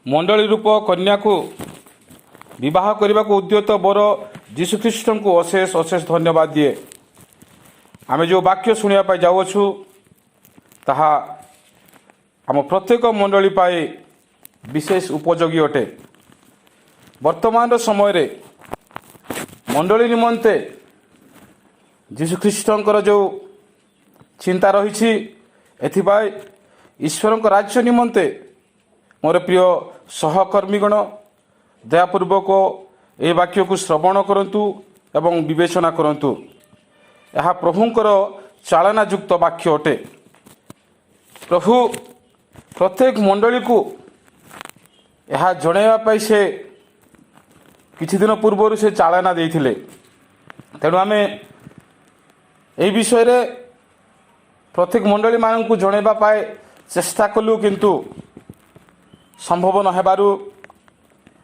मंडली रूप कन्या को विवाह करने को उद्यत बर जीशुख्रीष्ट को अशेष अशेष धन्यवाद दिए। आम जो वाक्य शुणापी जाऊँ ताहा आम प्रत्येक मंडली पाए विशेष उपयोगी अटे। वर्तमान समय रे मंडली निमंते जीशुख्रीष्टर जो चिंता रही एथिपाई ईश्वर राज्य निमंते मोर प्रिय सहकर्मीगण दयापूर्वक ए वाक्य को श्रवण करंतु एवं विवेचना करंतु। यह प्रभुंकर चालनायुक्त वाक्य अटे। प्रभु प्रत्येक मंडली को यह जनवाई से किछि दिन पूर्व से चालना देथिले। तेणु आम ए विषय रे प्रत्येक मंडली मान को जनवा पाए चेष्टा कलु, किंतु संभव न हेबारु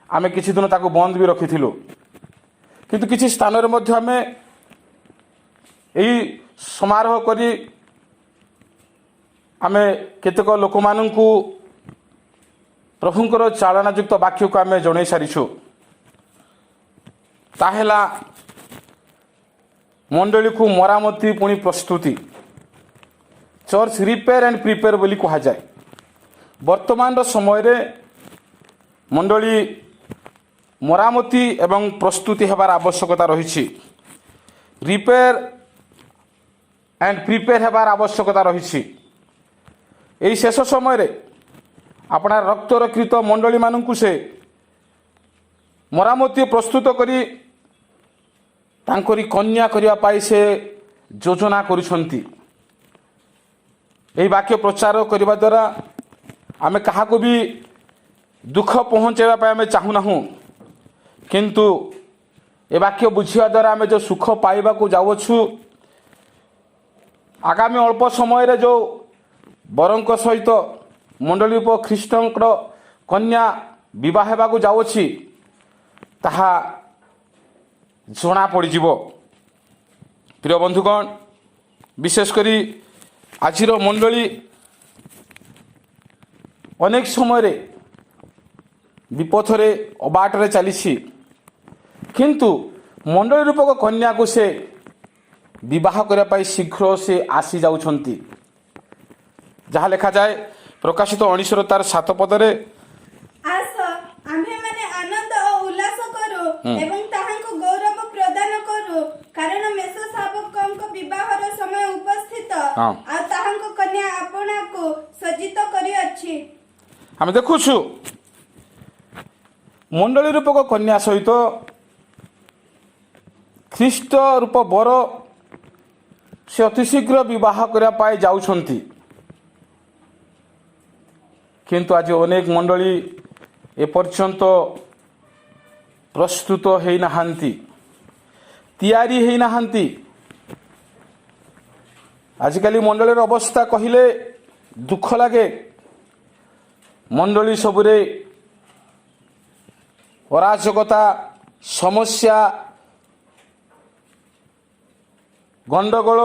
आमे किछि दिन ताको बंद भी रखिथिलु। किंतु किछि स्थान रे मध्य आमे एई समारोह करी आमे केतेक लोक माननकु प्रभुंकर चालनायुक्त वाक्य को आमे जणै सारिछु। ताहेला मंडली को मरामती पुणी प्रस्तुति चर्च रिपेयर एंड प्रिपेयर बोली कहा जाए। वर्तमान समय रे मंडली मरामती एवं प्रस्तुति हेबार आवश्यकता रही। रिपेयर एंड प्रिपेयर हेबार आवश्यकता रही। यही शेष समय रे अपना रक्तरक्षित मंडली मानकु से मरामती प्रस्तुत करी तांकरी कन्या करिया पाई से योजना करुछंती। यही वाक्य प्रचार करने द्वारा आमे कहा को भी दुख पहुँचेवा पाए आमे चाहू ना, किंतु ए वाक्य बुझिया द्वारा आमे जो सुख पाइबा को जाउछु आगामी अल्प समय रे जो बरंक सहित मंडली उप ख्रीष्टंकर कन्या विवाह हेबा को जाउछि ताहा जना पड़िजिवो। प्रिय बंधुगण, विशेष करी आजिर मंडली अनेक समय रे विपथरे अबाटरे चली, किंतु मंडली रूपक कन्या को से विवाह करने शीघ्र से आसी जाउछंती। जहाँ लिखा जाए प्रकाशित 19 तार 7 पदरे आस आम्भे माने आनंद और उल्लास करू एवं ताहांको गौरव प्रदान करू, कारण मेषो शावकंको विवाहर समय उपस्थित आ ताहांको कन्या आपना को सज्जित करी अछि। आम देखुछु मंडली रूपक कन्या सहित ख्रीष्ट रूप बर से अतिशीघ्र विवाह करने पाए जाउछंती, किंतु आज अनेक मंडली एपर्यंत प्रस्तुत है नहांती, तैयारी है नहांती। आजिकाली मंडलीर अवस्था कहिले दुख लगे। मंडली सबुरे अराजकता, समस्या, गंडगोल,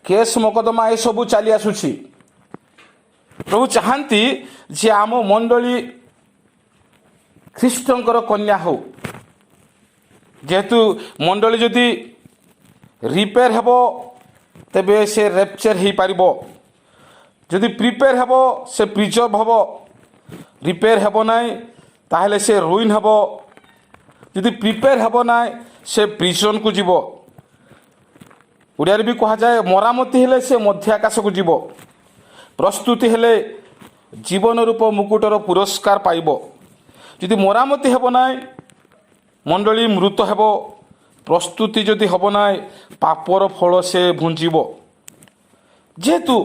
केस मकदमा ये सबू चली आसुछि। प्रभु चाहती जे आम मंडली ख्रीष्टंकर कन्या हो। जेहेतु मंडली जदि रिपेयर हेबो तेबे से रेप्चर हो पारिबो, जदि प्रिपेयर हेबो से प्रिजर्व हेबो, रिपेयर हेबो नाइ ताहले से रुइन हेबो, जदि प्रिपेयर हेबो नाइ से प्रिजन को जीवो। ओडिया भी कहा जाए मरामती हेले से मध्य आकाश को जीवो, प्रस्तुति हेले जीवन रूप मुकुटर पुरस्कार पाइबो। जदि मरामती हेबो नाइ मंडली मृत हेबो, प्रस्तुति जदि हेबो नाइ पापर फल से भुंजीबो। जेहेतु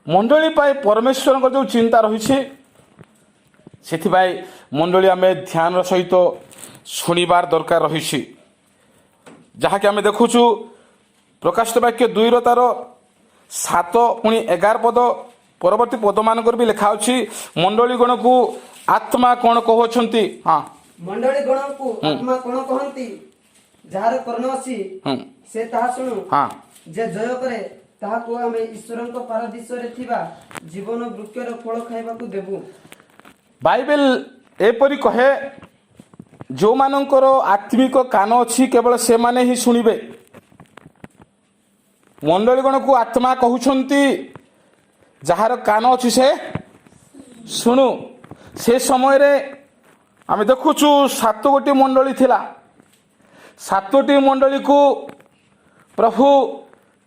मंडली पाए परमेश्वर को जो चिंता रही से मंडली आम ध्यान सहित शुणिबार दरकार रही। जहाँकि आम देखुचु प्रकाशित वाक्य 2 तार 7 पुणी 11 पद परवर्ती पद मान भी लिखा अच्छी मंडली गण को आत्मा कौन कहते। हाँ, मंडली गण को आत्मा कौन कहती, जार कर्ण अछि से ताहा सुनु। हाँ, जे जय करे ताहाको आमे ईश्वरଙ୍କ ପାରାଦୀସରେ ଥିବା ଜୀବନ ବୃକ୍ଷର ଫଳ ଖାଇବାକୁ ଦେବୁ। ବାଇବେଲ ଏପରି କହେ, ଯେଉଁମାନଙ୍କର ଆତ୍ମିକ କାନ ଅଛି କେବଳ ସେମାନେ ହିଁ ଶୁଣିବେ। ମଣ୍ଡଳୀଗଣକୁ ଆତ୍ମା କହୁଛନ୍ତି, ଯାହାର କାନ ଅଛି ସେ ଶୁଣୁ। ସେ ସମୟରେ ଆମେ ଦେଖୁଛୁ 7ଗୋଟି ମଣ୍ଡଳୀ ଥିଲା। 7ଟି ମଣ୍ଡଳୀକୁ ପ୍ରଭୁ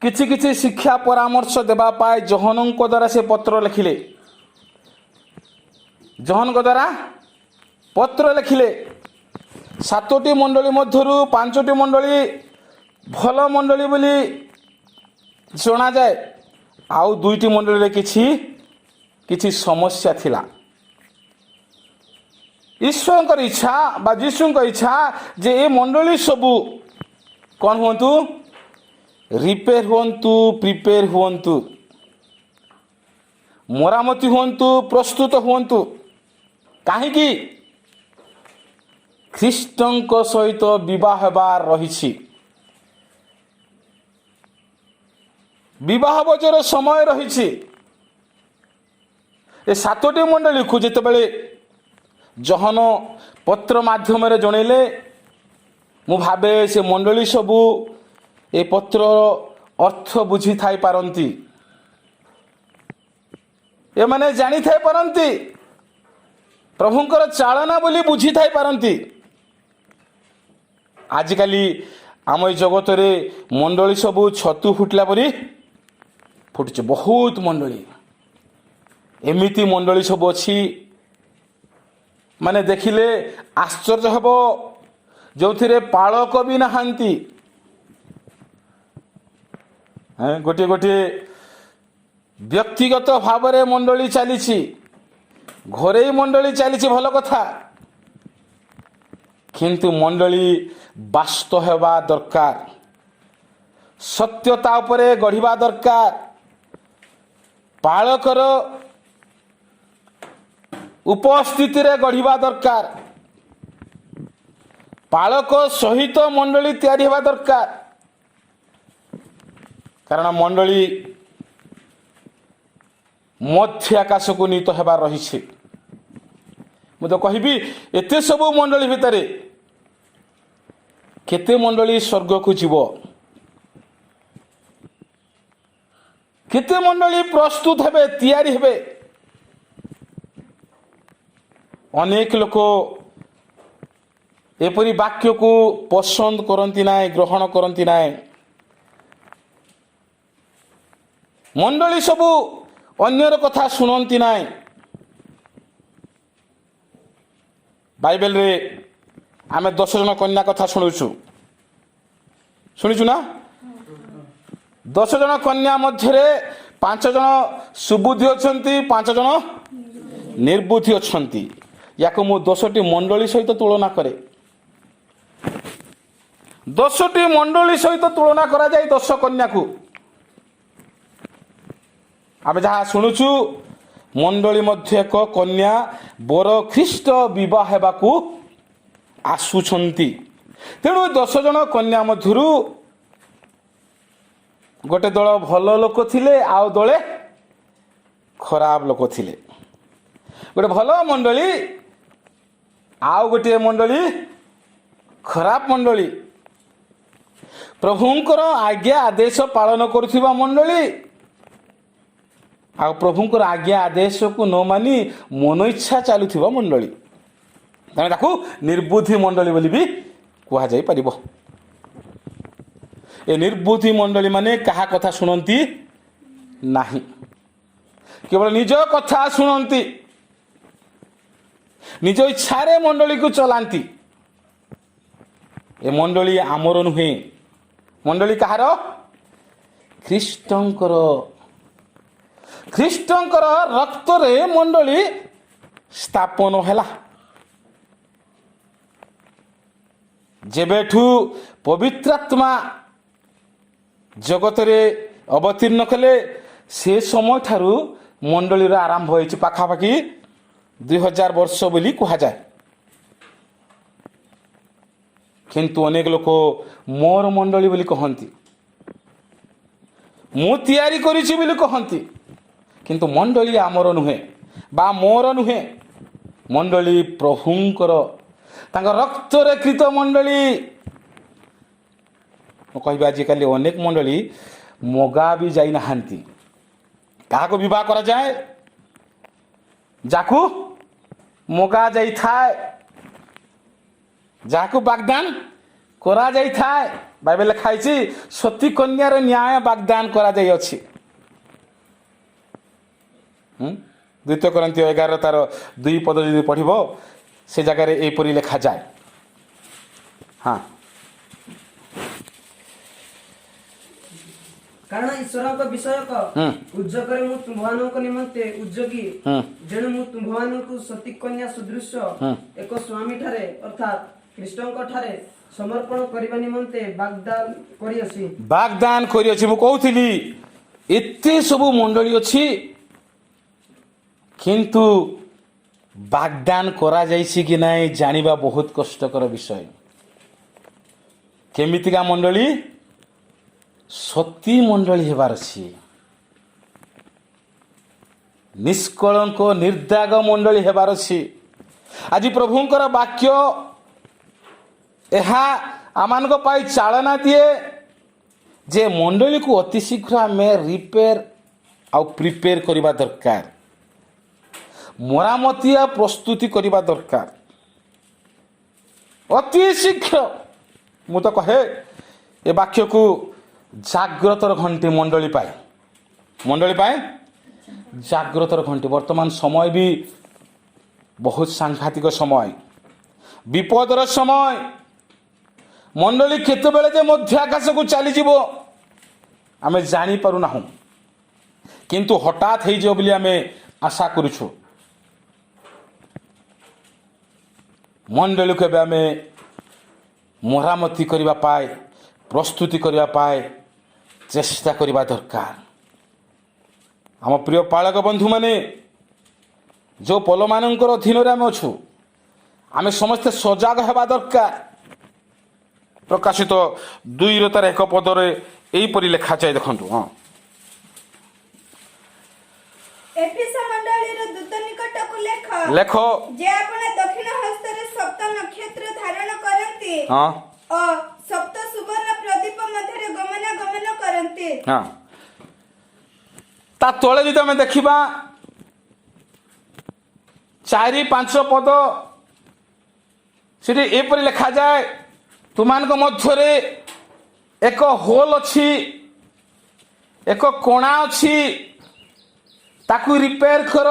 କିଛି କିଛି ଶିକ୍ଷା ପରାମର୍ଶ ଦେବା ପାଇଁ ଯୋହନଙ୍କ ଦ୍ୱାରା ସେ ପତ୍ର ଲେଖିଲେ। ଯୋହନଙ୍କ ଦ୍ୱାରା ପତ୍ର ଲେଖିଲେ। 7ଟି ମଣ୍ଡଳୀ ମଧ୍ୟରୁ 5ଟି ମଣ୍ଡଳୀ ଭଲ ମଣ୍ଡଳୀ ବୋଲି ଜଣାଯାଏ, ଆଉ 2ଟି ମଣ୍ଡଳୀରେ କିଛି ସମସ୍ୟା ଥିଲା। ଈଶ୍ୱରଙ୍କର ଇଚ୍ଛା ବା ଯୀଶୁଙ୍କ ଇଚ୍ଛା ଯେ ଏ ମଣ୍ଡଳୀ ସବୁ କ'ଣ ହୁଅନ୍ତୁ? ରିପେୟାର ହୁଅନ୍ତୁ, ପ୍ରିପେୟାର ହୁଅନ୍ତୁ, ମରାମତି ହୁଅନ୍ତୁ, ପ୍ରସ୍ତୁତ ହୁଅନ୍ତୁ। କାହିଁକି? ଖ୍ରୀଷ୍ଟଙ୍କ ସହିତ ବିବାହ ହେବାର ରହିଛି। ବିବାହ ଭୋଜର ସମୟ ରହିଛି। ଏ 7ଟି ମଣ୍ଡଳୀକୁ ଯେତେବେଳେ ଯୋହନ ପତ୍ର ମାଧ୍ୟମରେ ଜଣେଇଲେ, ମୁଁ ଭାବେ ସେ ମଣ୍ଡଳୀ ସବୁ ଏ ପତ୍ରର ଅର୍ଥ ବୁଝିଥାଇପାରନ୍ତି। ଏମାନେ ଜାଣିଥାଇପାରନ୍ତି, ପ୍ରଭୁଙ୍କର ଚାଳନା ବୋଲି ବୁଝିଥାଇପାରନ୍ତି। ଆଜିକାଲି ଆମ ଏ ଜଗତରେ ମଣ୍ଡଳୀ ସବୁ ଛତୁ ଫୁଟିଲା ପରି ଫୁଟିଛି। ବହୁତ ମଣ୍ଡଳୀ, ଏମିତି ମଣ୍ଡଳୀ ସବୁ ଅଛି, ମାନେ ଦେଖିଲେ ଆଶ୍ଚର୍ଯ୍ୟ ହେବ, ଯେଉଁଥିରେ ପାଳକ ବି ନାହାନ୍ତି। ଗୋଟିଏ ଗୋଟିଏ ବ୍ୟକ୍ତିଗତ ଭାବରେ ମଣ୍ଡଳୀ ଚାଲିଛି, ଘରୋଇ ମଣ୍ଡଳୀ ଚାଲିଛି, ଭଲ କଥା। କିନ୍ତୁ ମଣ୍ଡଳୀ ବାସ୍ତବ ହେବା ଦରକାର, ସତ୍ୟତା ଉପରେ ଗଢ଼ିବା ଦରକାର। ପାଳକର ଉପସ୍ଥିତିରେ ଗଢ଼ିବା ଦରକାର। ପାଳକ ସହିତ ମଣ୍ଡଳୀ ତିଆରି ହେବା ଦରକାର। କାରଣ ମଣ୍ଡଳୀ ମଧ୍ୟ ଆକାଶକୁ ନୀତ ହେବାର ରହିଛି। ମୁଁ ତ କହିବି, ଏତେ ସବୁ ମଣ୍ଡଳୀ ଭିତରେ କେତେ ମଣ୍ଡଳୀ ସ୍ୱର୍ଗକୁ ଯିବ? କେତେ ମଣ୍ଡଳୀ ପ୍ରସ୍ତୁତ ହେବେ, ତିଆରି ହେବେ? ଅନେକ ଲୋକ ଏପରି ବାକ୍ୟକୁ ପସନ୍ଦ କରନ୍ତି ନାହିଁ, ଗ୍ରହଣ କରନ୍ତି ନାହିଁ। ମଣ୍ଡଳୀ ସବୁ ଅନ୍ୟର କଥା ଶୁଣନ୍ତି ନାହିଁ। ବାଇବେଲରେ ଆମେ 10 ଜଣ କନ୍ୟା କଥା ଶୁଣିଛୁ ନା? 10 ଜଣ କନ୍ୟା ମଧ୍ୟରେ 5 ଜଣ ସୁବୁଦ୍ଧି ଅଛନ୍ତି, 5 ଜଣ ନିର୍ବୁଦ୍ଧି ଅଛନ୍ତି। ୟାକୁ ମୁଁ 10ଟି ମଣ୍ଡଳୀ ସହିତ ତୁଳନା କରେ। 10ଟି ମଣ୍ଡଳୀ ସହିତ ତୁଳନା କରାଯାଏ 10 କନ୍ୟାକୁ। ଆମେ ଯାହା ଶୁଣୁଛୁ, ମଣ୍ଡଳୀ ମଧ୍ୟ ଏକ କନ୍ୟା, ବର ଖ୍ରୀଷ୍ଟ ବିବାହ ହେବାକୁ ଆସୁଛନ୍ତି। ତେଣୁ 10 ଜଣ କନ୍ୟା ମଧ୍ୟରୁ ଗୋଟେ ଦଳ ଭଲ ଲୋକ ଥିଲେ, ଆଉ ଦଳେ ଖରାପ ଲୋକ ଥିଲେ। ଗୋଟେ ଭଲ ମଣ୍ଡଳୀ, ଆଉ ଗୋଟିଏ ମଣ୍ଡଳୀ ଖରାପ ମଣ୍ଡଳୀ। ପ୍ରଭୁଙ୍କର ଆଜ୍ଞା ଆଦେଶ ପାଳନ କରୁଥିବା ମଣ୍ଡଳୀ, ଆଉ ପ୍ରଭୁଙ୍କର ଆଜ୍ଞା ଆଦେଶକୁ ନ ମାନି ମନ ଇଚ୍ଛା ଚାଲୁଥିବା ମଣ୍ଡଳୀ। ତେଣୁ ତାକୁ ନିର୍ବୁଦ୍ଧି ମଣ୍ଡଳୀ ବୋଲି ବି କୁହାଯାଇପାରିବ। ଏ ନିର୍ବୁଦ୍ଧି ମଣ୍ଡଳୀ ମାନେ କାହା କଥା ଶୁଣନ୍ତି ନାହିଁ, କେବଳ ନିଜ କଥା ଶୁଣନ୍ତି, ନିଜ ଇଚ୍ଛାରେ ମଣ୍ଡଳୀକୁ ଚଲାନ୍ତି। ଏ ମଣ୍ଡଳୀ ଆମର ନୁହେଁ। ମଣ୍ଡଳୀ କାହାର? ଖ୍ରୀଷ୍ଟଙ୍କର। ଖ୍ରୀଷ୍ଟଙ୍କର ରକ୍ତରେ ମଣ୍ଡଳୀ ସ୍ଥାପନ ହେଲା। ଯେବେଠୁ ପବିତ୍ରାତ୍ମା ଜଗତରେ ଅବତୀର୍ଣ୍ଣ କଲେ, ସେ ସମୟଠାରୁ ମଣ୍ଡଳୀର ଆରମ୍ଭ ହୋଇଛି। ପାଖାପାଖି 2000 ବର୍ଷ ବୋଲି କୁହାଯାଏ। କିନ୍ତୁ ଅନେକ ଲୋକ ମୋର ମଣ୍ଡଳୀ ବୋଲି କହନ୍ତି, ମୁଁ ତିଆରି କରିଛି ବୋଲି କହନ୍ତି। କିନ୍ତୁ ମଣ୍ଡଳୀ ଆମର ନୁହେଁ ବା ମୋର ନୁହେଁ। ମଣ୍ଡଳୀ ପ୍ରଭୁଙ୍କର ତାଙ୍କ ରକ୍ତରେ କ୍ରୀତ ମଣ୍ଡଳୀ। ମୁଁ କହିବି ଆଜିକାଲି ଅନେକ ମଣ୍ଡଳୀ ମଗା ବି ଯାଇନାହାନ୍ତି। କାହାକୁ ବିବାହ କରାଯାଏ? ଯାହାକୁ ମଗା ଯାଇଥାଏ, ଯାହାକୁ ବାଗଦାନ କରାଯାଇଥାଏ। ବାଇବେଲ ଲେଖା ହେଇଛି ସତୀ କନ୍ୟାର ନ୍ୟାୟ ବାଗଦାନ କରାଯାଇଅଛି। 2 Corinthians 11 ତାର 2 ପଦ ଯଦି ପଢ଼ିବ ସେ ଜାଗାରେ ଏହିପରି ଲେଖାଯାଏ। ହଁ, କାରଣ ଈଶ୍ୱରଙ୍କ ବିଷୟକ ଉଦ୍ଯୋଗରେ ମୁଁ ତୁମ୍ଭମାନଙ୍କ ନିମନ୍ତେ ଉଦ୍ଯୋଗୀ, ଯେଣୁ ମୁଁ ତୁମ୍ଭମାନଙ୍କୁ ସତୀ କନ୍ୟା ସଦୃଶ ଏକ ସ୍ୱାମୀ ଠାରେ ଅର୍ଥାତ୍ ଖ୍ରୀଷ୍ଟଙ୍କ ଠାରେ ସମର୍ପଣ କରିବା ନିମନ୍ତେ ବାଗଦାନ କରିଅଛି। ବାଗଦାନ କରିଅଛି। ମୁଁ କହୁଥିଲି ଏତେ ସବୁ ମଣ୍ଡଳୀ ଅଛି, କିନ୍ତୁ ବାଗଦାନ କରାଯାଇଛି କି ନାହିଁ ଜାଣିବା ବହୁତ କଷ୍ଟକର ବିଷୟ। କେମିତିକା ମଣ୍ଡଳୀ? ସତୀ ମଣ୍ଡଳୀ ହେବାର ଅଛି, ନିଷ୍କଳଙ୍କ ନିର୍ଦ୍ଦାଗ ମଣ୍ଡଳୀ ହେବାର ଅଛି। ଆଜି ପ୍ରଭୁଙ୍କର ବାକ୍ୟ ଏହା ଆମମାନଙ୍କ ପାଇଁ ଚାଳନା ଦିଏ ଯେ ମଣ୍ଡଳୀକୁ ଅତି ଶୀଘ୍ର ଆମେ ରିପେୟାର ଆଉ ପ୍ରିପେୟାର କରିବା ଦରକାର, ମରାମତିଆ ପ୍ରସ୍ତୁତି କରିବା ଦରକାର ଅତି ଶୀଘ୍ର। ମୁଁ ତ କହେ ଏ ବାକ୍ୟକୁ ଜାଗ୍ରତର ଘଣ୍ଟି ମଣ୍ଡଳୀ ପାଇଁ, ମଣ୍ଡଳୀ ପାଇଁ ଜାଗ୍ରତର ଘଣ୍ଟି। ବର୍ତ୍ତମାନ ସମୟ ବି ବହୁତ ସାଂଘାତିକ ସମୟ, ବିପଦର ସମୟ। ମଣ୍ଡଳୀ କେତେବେଳେ ଯେ ମଧ୍ୟ ଆକାଶକୁ ଚାଲିଯିବ ଆମେ ଜାଣିପାରୁନାହୁଁ, କିନ୍ତୁ ହଠାତ୍ ହେଇଯିବ ବୋଲି ଆମେ ଆଶା କରୁଛୁ। ମଣ୍ଡଳୀକୁ ଏବେ ଆମେ ମରାମତି କରିବା ପାଇଁ, ପ୍ରସ୍ତୁତି କରିବା ପାଇଁ ଚେଷ୍ଟା କରିବା ଦରକାର। ଆମ ପ୍ରିୟ ପାଳକ ବନ୍ଧୁମାନେ, ଯେଉଁ ପୋଲମାନଙ୍କର ଅଧୀନରେ ଆମେ ଅଛୁ, ଆମେ ସମସ୍ତେ ସଜାଗ ହେବା ଦରକାର। ପ୍ରକାଶିତ 2 ତାର 1 ପଦରେ ଏହିପରି ଲେଖାଯାଏ, ଦେଖନ୍ତୁ। ହଁ, ଏଫେସ ମଣ୍ଡଳୀର ଦୂତ ନିକଟକୁ ଲେଖ ଯେ ଆପଣ ଦକ୍ଷିଣ ହସ୍ତରେ ସପ୍ତ ନକ୍ଷତ୍ର ଧାରଣ କରନ୍ତି ହଁ ଓ ସପ୍ତ ସୁବର୍ଣ୍ଣ ପ୍ରଦୀପ ମଧ୍ୟରେ ଗମନାଗମନ କରନ୍ତି। ହଁ, ତା ତଳେ ଯଦି ଆମେ ଦେଖିବା 4-5 ପଦ, ସେଠି ଏପରି ଲେଖାଯାଏ, ତୁମାନଙ୍କ ମଧ୍ୟରେ ଏକ ହୋଲ ଅଛି, ଏକ କଣା ଅଛି, ତାକୁ ରିପେୟାର କର,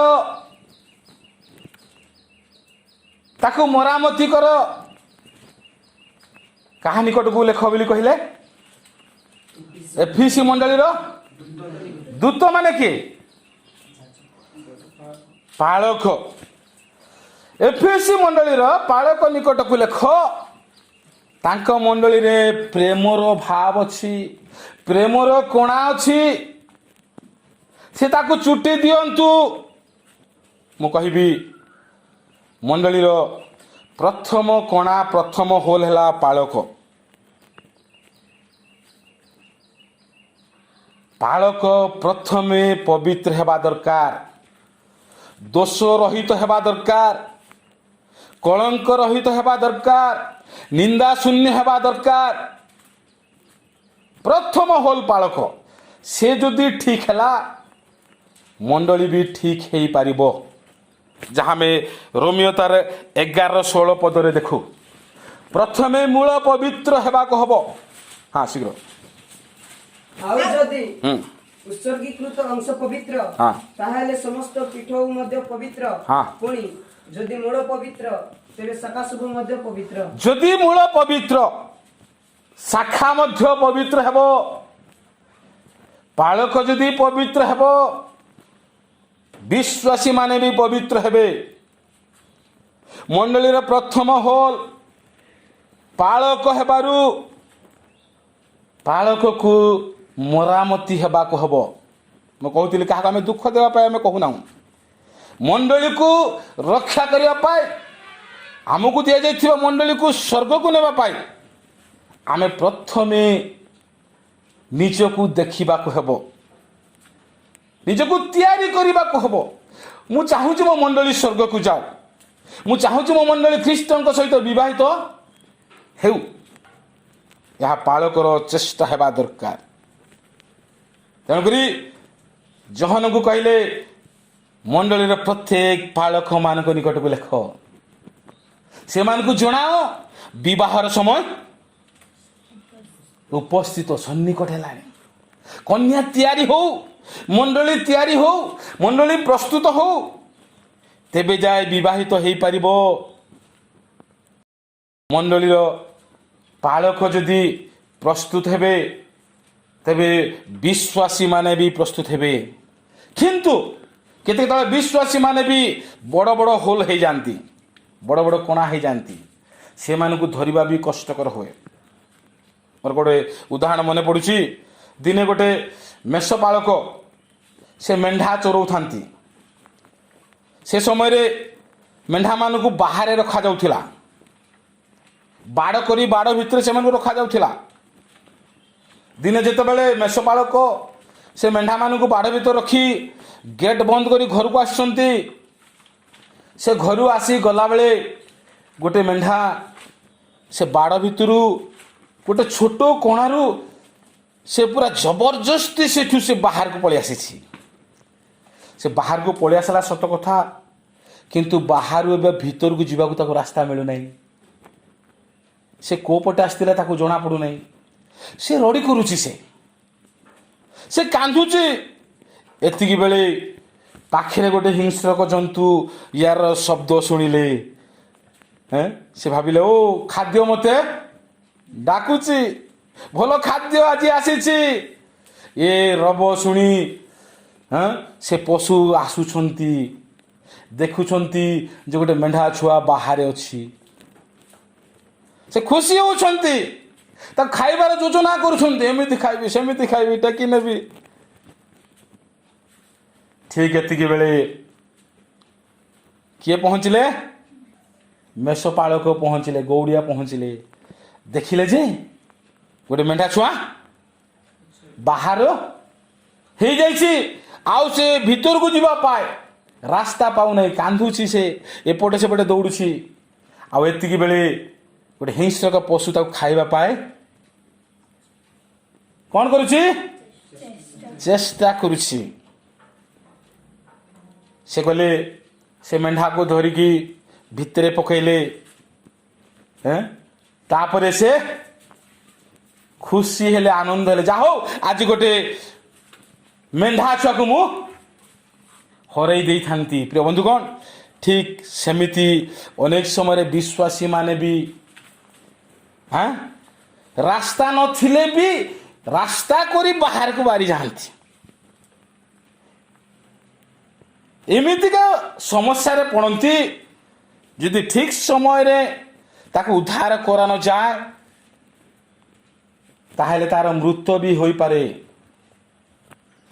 ତାକୁ ମରାମତି କର। କାହା ନିକଟକୁ ଲେଖ ବୋଲି କହିଲେ? ଏଫିସି ମଣ୍ଡଳୀର ଦୂତ। ମାନେ କିଏ? ପାଳକ। ଏଫିସି ମଣ୍ଡଳୀର ପାଳକ ନିକଟକୁ ଲେଖ। ତାଙ୍କ ମଣ୍ଡଳୀରେ ପ୍ରେମର ଭାବ ଅଛି, ପ୍ରେମର କଣା ଅଛି, ସେ ତାକୁ ଚୁଟି ଦିଅନ୍ତୁ। ମୁଁ କହିବି ମଣ୍ଡଳୀର ପ୍ରଥମ କଣା, ପ୍ରଥମ ହୋଲ ହେଲା ପାଳକ। ପାଳକ ପ୍ରଥମେ ପବିତ୍ର ହେବା ଦରକାର, ଦୋଷ ରହିତ ହେବା ଦରକାର, କଳଙ୍କ ରହିତ ହେବା ଦରକାର, ନିନ୍ଦା ଶୂନ୍ୟ ହେବା ଦରକାର। ପ୍ରଥମ ହୋଲ ପାଳକ। ସେ ଯଦି ଠିକ ହେଲା, ମଣ୍ଡଳୀ ବି ଠିକ ହେଇପାରିବ। ଯାହା ଆମେ ରୋମିଓ ତାର 11-16 ପଦରେ ଦେଖୁ। ପ୍ରଥମେ ମୂଳ ପବିତ୍ର ହେବାକୁ ହବ। ହଁ, ଶୀଘ୍ର। ଆଉ ଯଦି ଉତ୍ସର୍ଗୀକୃତ ଅଂଶ ପବିତ୍ର, ତାହେଲେ ସମସ୍ତ ପୀଠ ମଧ୍ୟ ପବିତ୍ର। ପୁଣି ଯଦି ମୂଳ ପବିତ୍ର, ତେବେ ଶାଖା ସବୁ ମଧ୍ୟ ପବିତ୍ର। ଯଦି ମୂଳ ପବିତ୍ର, ଶାଖା ମଧ୍ୟ ପବିତ୍ର ହେବ। ପାଳକ ଯଦି ପବିତ୍ର ହେବ, ବିଶ୍ୱାସୀ ମାନେ ବି ପବିତ୍ର ହେବେ। ମଣ୍ଡଳୀର ପ୍ରଥମ ହୋଲ ପାଳକ ହେବାରୁ ପାଳକକୁ ମରାମତି ହେବାକୁ ହବ। ମୁଁ କହୁଥିଲି କାହାକୁ ଆମେ ଦୁଃଖ ଦେବା ପାଇଁ ଆମେ କହୁନାହୁଁ। ମଣ୍ଡଳୀକୁ ରକ୍ଷା କରିବା ପାଇଁ, ଆମକୁ ଦିଆଯାଇଥିବା ମଣ୍ଡଳୀକୁ ସ୍ୱର୍ଗକୁ ନେବା ପାଇଁ ଆମେ ପ୍ରଥମେ ନିଜକୁ ଦେଖିବାକୁ ହେବ, ନିଜକୁ ତିଆରି କରିବାକୁ ହେବ। ମୁଁ ଚାହୁଁଛି ମୋ ମଣ୍ଡଳୀ ସ୍ୱର୍ଗକୁ ଯାଉ, ମୁଁ ଚାହୁଁଛି ମୋ ମଣ୍ଡଳୀ ଖ୍ରୀଷ୍ଟଙ୍କ ସହିତ ବିବାହିତ ହେଉ। ଏହା ପାଳକର ଚେଷ୍ଟା ହେବା ଦରକାର। ତେଣୁକରି ଜହନକୁ କହିଲେ ମଣ୍ଡଳୀର ପ୍ରତ୍ୟେକ ପାଳକ ମାନଙ୍କ ନିକଟକୁ ଲେଖ, ସେମାନଙ୍କୁ ଜଣାଅ ବିବାହର ସମୟ ଉପସ୍ଥିତ ସନ୍ନିକଟ ହେଲାଣି। କନ୍ୟା ତିଆରି ହଉ, ମଣ୍ଡଳୀ ତିଆରି ହଉ, ମଣ୍ଡଳୀ ପ୍ରସ୍ତୁତ ହଉ, ତେବେ ଯାଏ ବିବାହିତ ହେଇପାରିବ। ମଣ୍ଡଳୀର ପାଳକ ଯଦି ପ୍ରସ୍ତୁତ ହେବେ, ତେବେ ବିଶ୍ୱାସୀ ମାନେ ବି ପ୍ରସ୍ତୁତ ହେବେ। କିନ୍ତୁ କେତେବେଳେ ବିଶ୍ୱାସୀ ମାନେ ବି ବଡ଼ ବଡ଼ ହୋଲ ହେଇଯାନ୍ତି, ବଡ଼ ବଡ଼ କଣା ହେଇଯାନ୍ତି, ସେମାନଙ୍କୁ ଧରିବା ବି କଷ୍ଟକର ହୁଏ। ମୋର ଗୋଟେ ଉଦାହରଣ ମନେ ପଡ଼ୁଛି। ଦିନେ ଗୋଟେ ମେଷ ପାଳକ ସେ ମେଣ୍ଢା ଚରାଉଥାନ୍ତି। ସେ ସମୟରେ ମେଣ୍ଢାମାନଙ୍କୁ ବାହାରେ ରଖାଯାଉଥିଲା, ବାଡ଼ କରି ବାଡ଼ ଭିତରେ ସେମାନଙ୍କୁ ରଖାଯାଉଥିଲା। ଦିନେ ଯେତେବେଳେ ମେଷ ପାଳକ ସେ ମେଣ୍ଢାମାନଙ୍କୁ ବାଡ଼ ଭିତରେ ରଖି ଗେଟ୍ ବନ୍ଦ କରି ଘରକୁ ଆସିଛନ୍ତି, ସେ ଘରୁ ଆସି ଗଲାବେଳେ ଗୋଟେ ମେଣ୍ଢା ସେ ବାଡ଼ ଭିତରୁ ଗୋଟେ ଛୋଟ କୋଣାରୁ ସେ ପୁରା ଜବରଦସ୍ତି ସେଠୁ ସେ ବାହାରକୁ ପଳେଇ ଆସିଛି। ସେ ବାହାରକୁ ପଳେଇ ଆସିଲା ସତ କଥା, କିନ୍ତୁ ବାହାରୁ ଏବେ ଭିତରକୁ ଯିବାକୁ ତାକୁ ରାସ୍ତା ମିଳୁନାହିଁ। ସେ କୋଉ ପଟେ ଆସିଥିଲା ତାକୁ ଜଣା ପଡ଼ୁନାହିଁ। ସେ ରଡ଼ି କରୁଛି, ସେ କାନ୍ଦୁଛି। ଏତିକି ବେଳେ ପାଖରେ ଗୋଟେ ହିଂସ୍ରକ ଜନ୍ତୁ ୟାର ଶବ୍ଦ ଶୁଣିଲେ। ସେ ଭାବିଲେ, ଓ ଖାଦ୍ୟ ମୋତେ ଡାକୁଛି, ଭଲ ଖାଦ୍ୟ ଆଜି ଆସିଛି। ଏ ରବ ଶୁଣି ସେ ପଶୁ ଆସୁଛନ୍ତି, ଦେଖୁଛନ୍ତି ଯେ ଗୋଟେ ମେଣ୍ଢା ଛୁଆ ବାହାରେ ଅଛି। ସେ ଖୁସି ହେଉଛନ୍ତି, ତାକୁ ଖାଇବାର ଯୋଜନା କରୁଛନ୍ତି, ଏମିତି ଖାଇବି, ସେମିତି ଖାଇବି, ଟେକି ନେବି। ଠିକ୍ ଏତିକି ବେଳେ କିଏ ପହଞ୍ଚିଲେ? ମେଷ ପାଳକ ପହଞ୍ଚିଲେ, ଗୌଡ଼ିଆ ପହଞ୍ଚିଲେ। ଦେଖିଲେ ଯେ ଗୋଟେ ମେଣ୍ଢା ଛୁଆ ବାହାର ହେଇଯାଇଛି, ଆଉ ସେ ଭିତରକୁ ଯିବା ପାଇଁ ରାସ୍ତା ପାଉନାହିଁ, କାନ୍ଦୁଛି, ସେ ଏପଟେ ସେପଟେ ଦୌଡୁଛି। ଆଉ ଏତିକି ବେଳେ ଗୋଟେ ହିଂସ୍ରକ ପଶୁ ତାକୁ ଖାଇବା ପାଇଁ କ'ଣ କରୁଛି? ଚେଷ୍ଟା କରୁଛି। ସେ ଗଲେ, ସେ ମେଣ୍ଢାକୁ ଧରିକି ଭିତରେ ପକେଇଲେ। ତାପରେ ସେ ଖୁସି ହେଲେ, ଆନନ୍ଦ ହେଲେ, ଯାହା ହଉ ଆଜି ଗୋଟେ ମେଣ୍ଢା ଛୁଆକୁ ମୁଁ ହରେଇ ଦେଇଥାନ୍ତି। ପ୍ରିୟ ବନ୍ଧୁଗଣ, ଠିକ୍ ସେମିତି ଅନେକ ସମୟରେ ବିଶ୍ୱାସୀ ମାନେ ବି ରାସ୍ତା ନଥିଲେ ବି ରାସ୍ତା କରି ବାହାରକୁ ବାହାରି ଯାଆନ୍ତି। ଏମିତିକା ସମସ୍ୟାରେ ପଡ଼ନ୍ତି। ଯଦି ଠିକ୍ ସମୟରେ ତାକୁ ଉଦ୍ଧାର କରାନଯାଏ, ତାହେଲେ ତାର ମୃତ୍ୟୁ ବି ହୋଇପାରେ।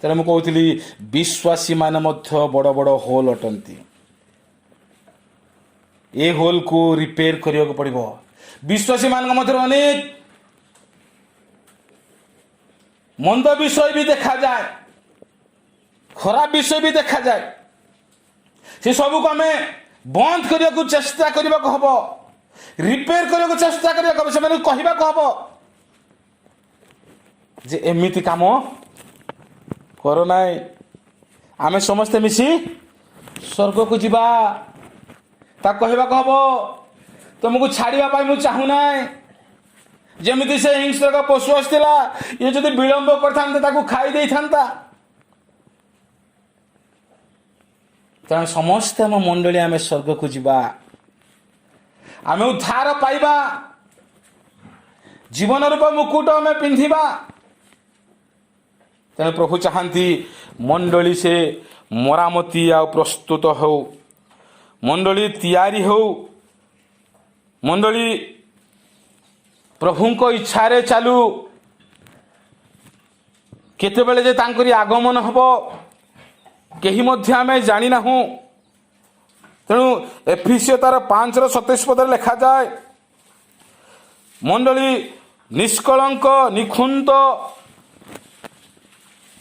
ତେଣୁ ମୁଁ କହୁଥିଲି, ବିଶ୍ୱାସୀ ମାନେ ମଧ୍ୟ ବଡ଼ ବଡ଼ ହୋଲ୍ ଅଟନ୍ତି। ଏ ହୋଲ୍କୁ ରିପେୟାର କରିବାକୁ ପଡ଼ିବ। ବିଶ୍ୱାସୀ ମାନଙ୍କ ମଧ୍ୟରେ ଅନେକ ମନ୍ଦ ବିଷୟ ବି ଦେଖାଯାଏ, ଖରାପ ବିଷୟ ବି ଦେଖାଯାଏ। ସେ ସବୁକୁ ଆମେ ବନ୍ଦ କରିବାକୁ ଚେଷ୍ଟା କରିବାକୁ ହବ, ରିପେୟାର କରିବାକୁ ଚେଷ୍ଟା କରିବାକୁ ହବ। ସେମାନଙ୍କୁ କହିବାକୁ ହବ ଯେ ଏମିତି କାମ କର ନାହିଁ, ଆମେ ସମସ୍ତେ ମିଶି ସ୍ୱର୍ଗକୁ ଯିବା। ତାକୁ କହିବାକୁ ହବ, ତୁମକୁ ଛାଡ଼ିବା ପାଇଁ ମୁଁ ଚାହୁଁନାହିଁ। ଯେମିତି ସେ ହିଂସ୍ରକ ପଶୁ ଆସିଥିଲା, ଇଏ ଯଦି ବିଳମ୍ବ କରିଥାନ୍ତେ ତାକୁ ଖାଇ ଦେଇଥାନ୍ତା। ତେଣୁ ସମସ୍ତେ ଆମ ମଣ୍ଡଳୀ ଆମେ ସ୍ୱର୍ଗକୁ ଯିବା, ଆମେ ଉଦ୍ଧାର ପାଇବା, ଜୀବନ ରୂପ ମୁକୁଟ ଆମେ ପିନ୍ଧିବା। ତେଣୁ ପ୍ରଭୁ ଚାହାନ୍ତି ମଣ୍ଡଳୀ ସେ ମରାମତି ଆଉ ପ୍ରସ୍ତୁତ ହେଉ, ମଣ୍ଡଳୀ ତିଆରି ହେଉ, ମଣ୍ଡଳୀ ପ୍ରଭୁଙ୍କ ଇଚ୍ଛାରେ ଚାଲୁ। କେତେବେଳେ ଯେ ତାଙ୍କରି ଆଗମନ ହେବ କେହି ମଧ୍ୟ ଆମେ ଜାଣିନାହୁଁ। ତେଣୁ ଏଫେସିୟ ତାର 5:27 ଲେଖାଯାଏ, ମଣ୍ଡଳୀ ନିଷ୍କଳଙ୍କ ନିଖୁନ୍ତ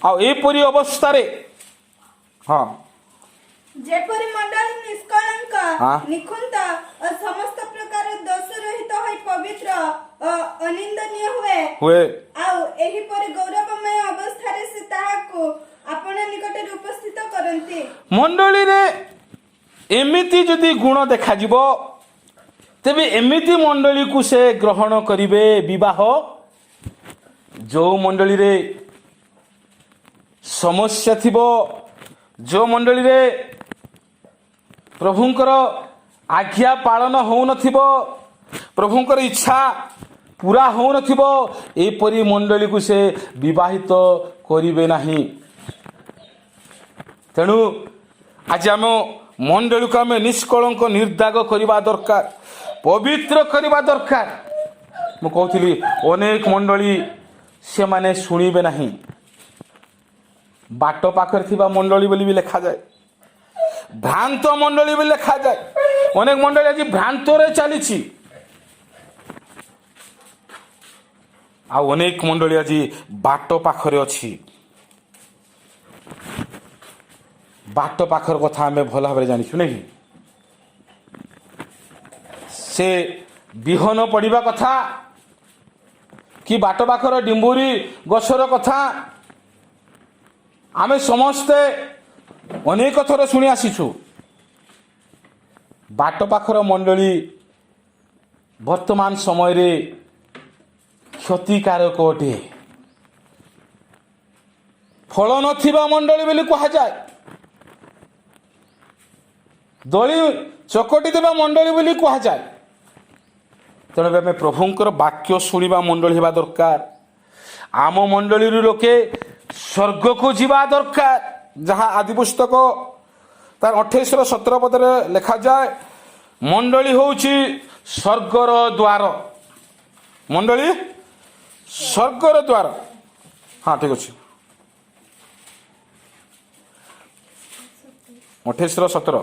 ଆଉ ଏପରି ଅବସ୍ଥାରେ ଯେପରି ମଣ୍ଡଳୀ ନିଷ୍କଳଙ୍କ ହଁ। ନିଖୁନ୍ତ ଓ ସମସ୍ତ ପ୍ରକାର ଦୋଷ ରହିତ ହୋଇ ପବିତ୍ର ଓ ଅନିନ୍ଦନୀୟ ହୁଏ ଆଉ ଏହିପରି ଗୌରବମୟ ଅବସ୍ଥାରେ ସେ ତାହାକୁ ଆପଣ ନିକଟରେ ଉପସ୍ଥିତ କରନ୍ତି। ମଣ୍ଡଳୀରେ ଏମିତି ଯଦି ଗୁଣ ଦେଖାଯିବ ତେବେ ଏମିତି ମଣ୍ଡଳୀକୁ ସେ ଗ୍ରହଣ କରିବେ ବିବାହ। ଯେଉଁ ମଣ୍ଡଳୀରେ ସମସ୍ୟା ଥିବ, ଯେଉଁ ମଣ୍ଡଳୀରେ ପ୍ରଭୁଙ୍କର ଆଜ୍ଞା ପାଳନ ହେଉନଥିବ, ପ୍ରଭୁଙ୍କର ଇଚ୍ଛା ପୁରା ହେଉନଥିବ, ଏପରି ମଣ୍ଡଳୀକୁ ସେ ବିବାହିତ କରିବେ ନାହିଁ। ତେଣୁ ଆଜି ଆମ ମଣ୍ଡଳୀକୁ ଆମେ ନିଷ୍କଳଙ୍କ ନିର୍ଦାଗ କରିବା ଦରକାର, ପବିତ୍ର କରିବା ଦରକାର। ମୁଁ କହୁଥିଲି ଅନେକ ମଣ୍ଡଳୀ ସେମାନେ ଶୁଣିବେ ନାହିଁ। ବାଟ ପାଖରେ ଥିବା ମଣ୍ଡଳୀ ବୋଲି ବି ଲେଖାଯାଏ, ଭ୍ରାନ୍ତ ମଣ୍ଡଳୀ ବୋଲି ଲେଖାଯାଏ। ଅନେକ ମଣ୍ଡଳୀ ଆଜି ଭ୍ରାନ୍ତରେ ଚାଲିଛି, ଆଉ ଅନେକ ମଣ୍ଡଳୀ ଆଜି ବାଟ ପାଖରେ ଅଛି। ବାଟ ପାଖର କଥା ଆମେ ଭଲ ଭାବରେ ଜାଣିଛୁ ନାଇଁ? ସେ ବିହନ ପଡ଼ିବା କଥା କି ବାଟ ପାଖର ଡିମ୍ବୁରି ଗଛର କଥା ଆମେ ସମସ୍ତେ ଅନେକ ଥର ଶୁଣି ଆସିଛୁ। ବାଟ ପାଖର ମଣ୍ଡଳୀ ବର୍ତ୍ତମାନ ସମୟରେ କ୍ଷତିକାରକ ଅଟେ। ଫଳ ନଥିବା ମଣ୍ଡଳୀ ବୋଲି କୁହାଯାଏ, ଦଳି ଚକଟି ଦେବା ମଣ୍ଡଳୀ ବୋଲି କୁହାଯାଏ। ତେଣୁ ଆମେ ପ୍ରଭୁଙ୍କର ବାକ୍ୟ ଶୁଣିବା ମଣ୍ଡଳୀ ହେବା ଦରକାର। ଆମ ମଣ୍ଡଳୀରୁ ଲୋକେ ସ୍ୱର୍ଗକୁ ଯିବା ଦରକାର, ଯାହା ଆଦି ପୁସ୍ତକ ତାର 28-17 ପଦରେ ଲେଖାଯାଏ। ମଣ୍ଡଳୀ ହେଉଛି ସ୍ୱର୍ଗର ଦ୍ୱାର। ମଣ୍ଡଳୀ ସ୍ୱର୍ଗର ଦ୍ୱାର। ହଁ ଠିକ ଅଛି, 28-17।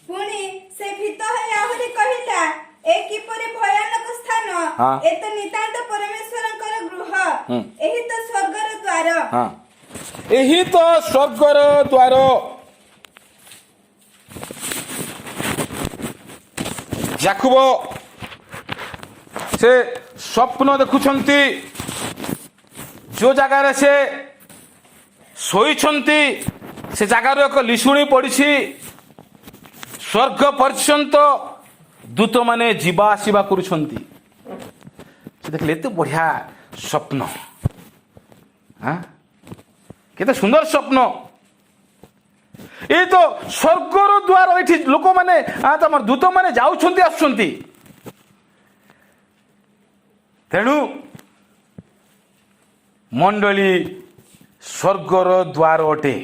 ପୁଣି ସେ ଭୀତ ହୋଇ ଆହୁରି କହିଲା, ଏ କିପରି ଭୟାନକ ସ୍ଥାନ! ହଁ। ଏ ତ ନିତାନ୍ତ ପରମେଶ୍ୱରଙ୍କର ଗୃହ। ଏହି ତ ସ୍ୱର୍ଗର ଦ୍ୱାର। ହଁ, ଏହି ତ ସ୍ୱର୍ଗର ଦ୍ୱାର। ଯାକୁବ ସେ ସ୍ୱପ୍ନ ଦେଖୁଛନ୍ତି, ଯେଉଁ ଜାଗାରେ ସେ ଶୋଇଛନ୍ତି ସେ ଜାଗାରୁ ଏକ ଲିଶୁଣି ପଡ଼ିଛି। ସ୍ୱର୍ଗ ପର୍ଯ୍ୟନ୍ତ ଦୂତମାନେ ଯିବା ଆସିବା କରୁଛନ୍ତି। ସେ ଦେଖିଲେ ଏତେ ବଢ଼ିଆ ସ୍ୱପ୍ନ, କେତେ ସୁନ୍ଦର ସ୍ୱପ୍ନ। এই তো ସ୍ୱର୍ଗର ଦ୍ୱାର, ଏଠି ଲୋକମାନେ ତମର ଦୂତମାନେ ଯାଉଛନ୍ତି ଆସୁଛନ୍ତି। ତେଣୁ ମଣ୍ଡଳୀ ସ୍ୱର୍ଗର ଦ୍ୱାର ଅଟେ।